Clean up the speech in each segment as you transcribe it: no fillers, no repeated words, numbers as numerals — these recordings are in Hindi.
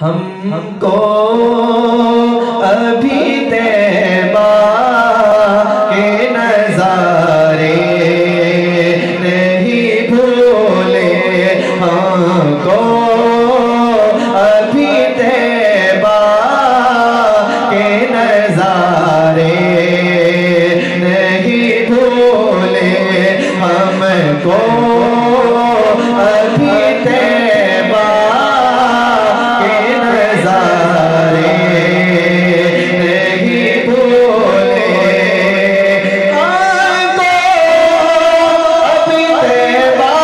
हमको अभी तैबा के नजारे नहीं भूले, हमको अभी तैबा के नजारे नहीं भूले, हमको अभी तैबा के नजारे नहीं भूले, हमको अभी तैबा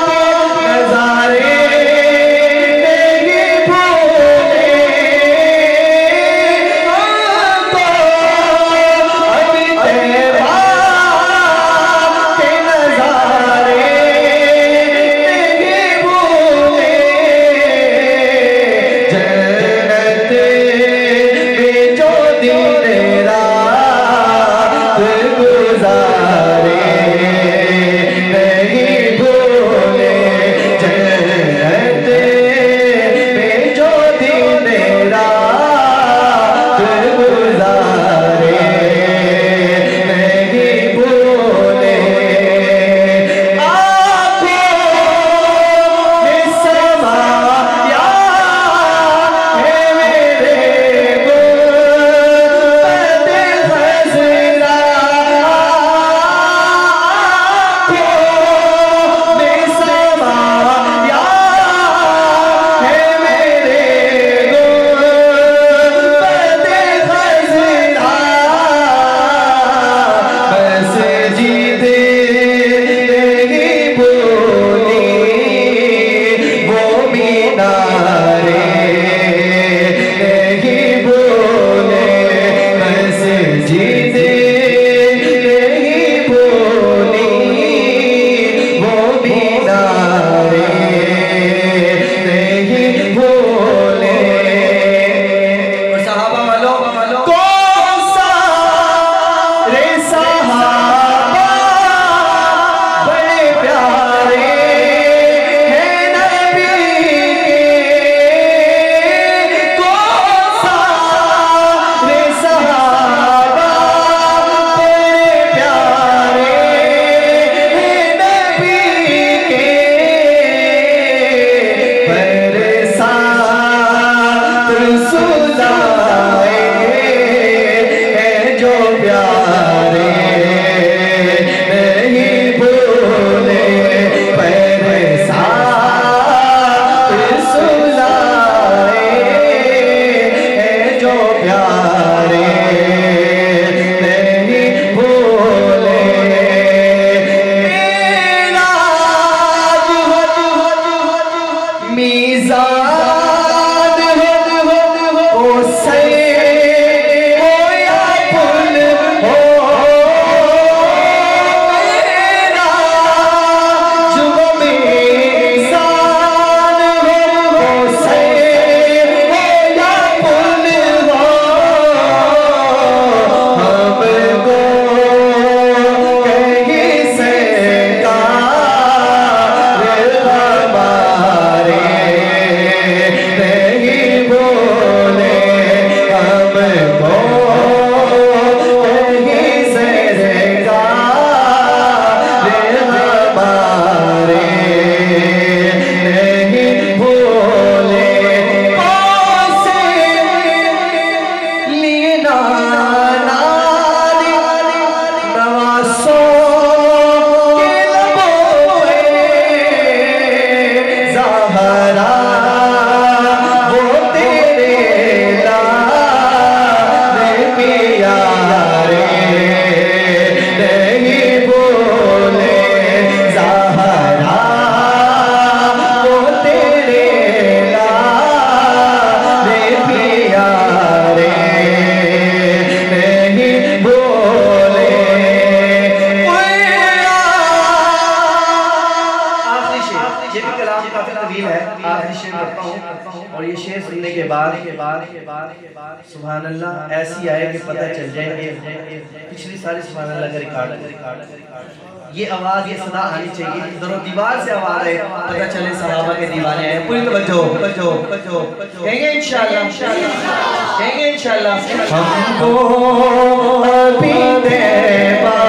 के नजारे नहीं भूले, हमको अभी तैबा के नजारे नहीं भूले, जन्नत में जो दिन रात गुजारे नहीं भूले, जन्नत में जो दिन रात गुजारे नहीं भूले, आँखों में समाया है मेरे गुल्बद ख़ज़रा, आँखों में समाया है मेरे गुल्बद ख़ज़रा, बस जीते नहीं भूली वो मीनारे नहीं भूले, बस जीते नहीं भूली वो मीनारे नहीं भूले। और सहाबा वालों कौन सा रे सहाबा बड़े प्यारे हैं नबी के, कौन सा रे सहाबा बड़े प्यारे हैं नबी के, बरसात रुसुलाए हैं जो प्यारे नहीं भूले, बरसात रुसुलाए हैं जो प्यारे नहीं भूले, मेराज मीज़ान हो सै हो या पुल हो, मेराज मीज़ान हो सै हो या पुल हो, हमको कहीं से कार हमारे नहीं भूले, हमको कहीं से कार हमारे नहीं भूले, कौन से लीना नारी नवासों के लबों पे ज़हरा वो तेरे लाल प्यारे नहीं भूले, ज़हरा वो तेरे लाल प्यारे नहीं भूले। आखिरी शेर, ये भी कलाम काफी तवील है, आखिरी शेर करता हूँ और ये शेर सुनने के बाद सुभान अल्लाह ऐसी आए कि पता चल जाए पिछली सारी सुभान अल्लाह का रिकॉर्ड। ये आवाज ये सदा आनी चाहिए, दरो दीवार से आवाज है, पता चले सहाबा के दीवाने आए। पूरी तवज्जो कहेंगे इंशाअल्लाह, कहेंगे इंशाअल्लाह। हमको अभी देवा